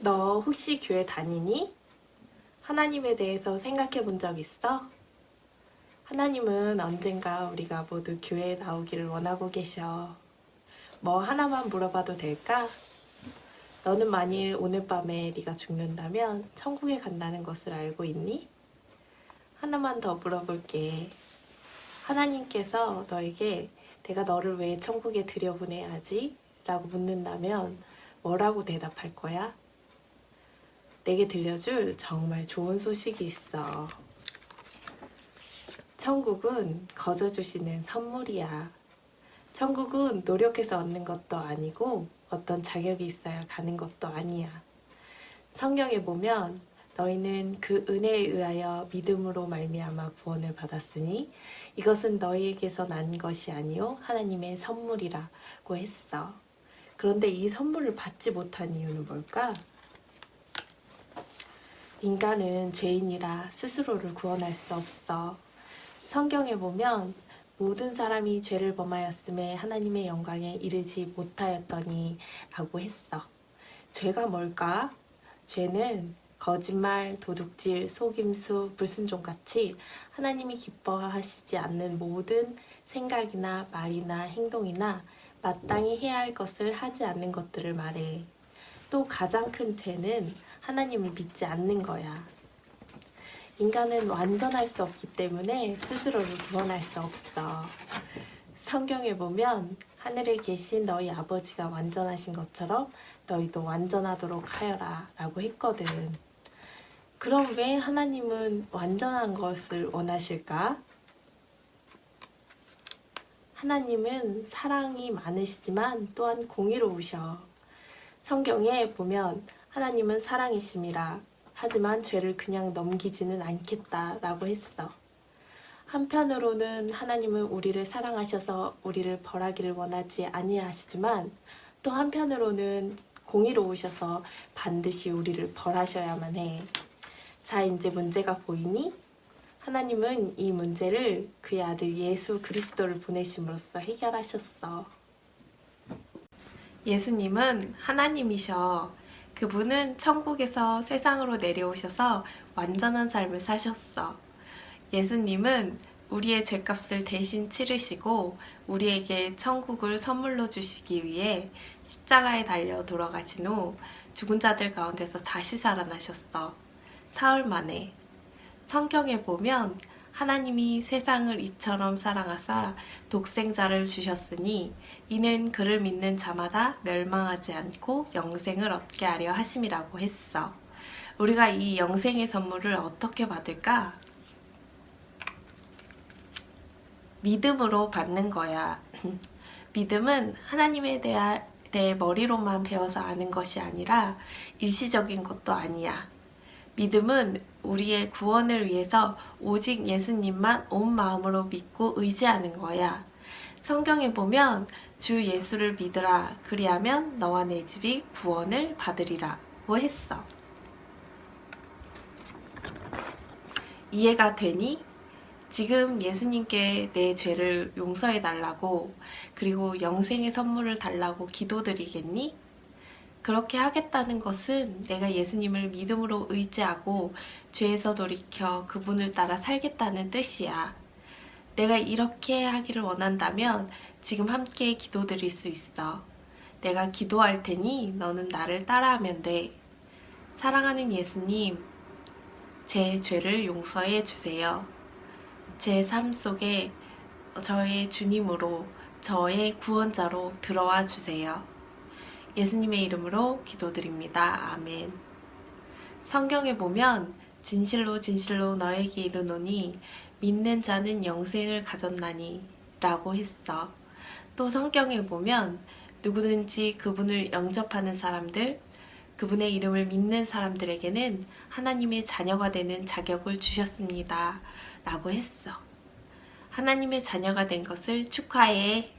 너 혹시 교회 다니니? 하나님에 대해서 생각해 본 적 있어? 하나님은 언젠가 우리가 모두 교회에 나오기를 원하고 계셔. 뭐 하나만 물어봐도 될까? 너는 만일 오늘 밤에 네가 죽는다면 천국에 간다는 것을 알고 있니? 하나만 더 물어볼게. 하나님께서 너에게 내가 너를 왜 천국에 들여보내야 하지? 라고 묻는다면 뭐라고 대답할 거야? 내게 들려줄 정말 좋은 소식이 있어. 천국은 거저 주시는 선물이야. 천국은 노력해서 얻는 것도 아니고 어떤 자격이 있어야 가는 것도 아니야. 성경에 보면 너희는 그 은혜에 의하여 믿음으로 말미암아 구원을 받았으니 이것은 너희에게서 난 것이 아니요 하나님의 선물이라고 했어. 그런데 이 선물을 받지 못한 이유는 뭘까? 인간은 죄인이라 스스로를 구원할 수 없어. 성경에 보면 모든 사람이 죄를 범하였음에 하나님의 영광에 이르지 못하였더니 라고 했어. 죄가 뭘까? 죄는 거짓말, 도둑질, 속임수, 불순종같이 하나님이 기뻐하시지 않는 모든 생각이나 말이나 행동이나 마땅히 해야 할 것을 하지 않는 것들을 말해. 또 가장 큰 죄는 하나님을 믿지 않는 거야. 인간은 완전할 수 없기 때문에 스스로를 구원할 수 없어. 성경에 보면 하늘에 계신 너희 아버지가 완전하신 것처럼 너희도 완전하도록 하여라 라고 했거든. 그럼 왜 하나님은 완전한 것을 원하실까? 하나님은 사랑이 많으시지만 또한 공의로우셔. 성경에 보면 하나님은 사랑이심이라 하지만 죄를 그냥 넘기지는 않겠다라고 했어. 한편으로는 하나님은 우리를 사랑하셔서 우리를 벌하기를 원하지 아니하시지만 또 한편으로는 공의로우셔서 반드시 우리를 벌하셔야만 해. 자, 이제 문제가 보이니? 하나님은 이 문제를 그의 아들 예수 그리스도를 보내심으로써 해결하셨어. 예수님은 하나님이셔. 그분은 천국에서 세상으로 내려오셔서 완전한 삶을 사셨어. 예수님은 우리의 죄값을 대신 치르시고 우리에게 천국을 선물로 주시기 위해 십자가에 달려 돌아가신 후 죽은 자들 가운데서 다시 살아나셨어. 사흘 만에. 성경에 보면 하나님이 세상을 이처럼 사랑하사 독생자를 주셨으니 이는 그를 믿는 자마다 멸망하지 않고 영생을 얻게 하려 하심이라고 했어. 우리가 이 영생의 선물을 어떻게 받을까? 믿음으로 받는 거야. 믿음은 하나님에 대해 머리로만 배워서 아는 것이 아니라 일시적인 것도 아니야. 믿음은 우리의 구원을 위해서 오직 예수님만 온 마음으로 믿고 의지하는 거야. 성경에 보면 주 예수를 믿으라 그리하면 너와 내 집이 구원을 받으리라고 했어. 이해가 되니? 지금 예수님께 내 죄를 용서해 달라고 그리고 영생의 선물을 달라고 기도드리겠니? 그렇게 하겠다는 것은 내가 예수님을 믿음으로 의지하고 죄에서 돌이켜 그분을 따라 살겠다는 뜻이야. 내가 이렇게 하기를 원한다면 지금 함께 기도드릴 수 있어. 내가 기도할 테니 너는 나를 따라하면 돼. 사랑하는 예수님, 제 죄를 용서해 주세요. 제 삶 속에 저의 주님으로, 저의 구원자로 들어와 주세요. 예수님의 이름으로 기도드립니다. 아멘. 성경에 보면 진실로 진실로 너에게 이르노니 믿는 자는 영생을 가졌나니 라고 했어. 또 성경에 보면 누구든지 그분을 영접하는 사람들, 그분의 이름을 믿는 사람들에게는 하나님의 자녀가 되는 자격을 주셨습니다. 라고 했어. 하나님의 자녀가 된 것을 축하해.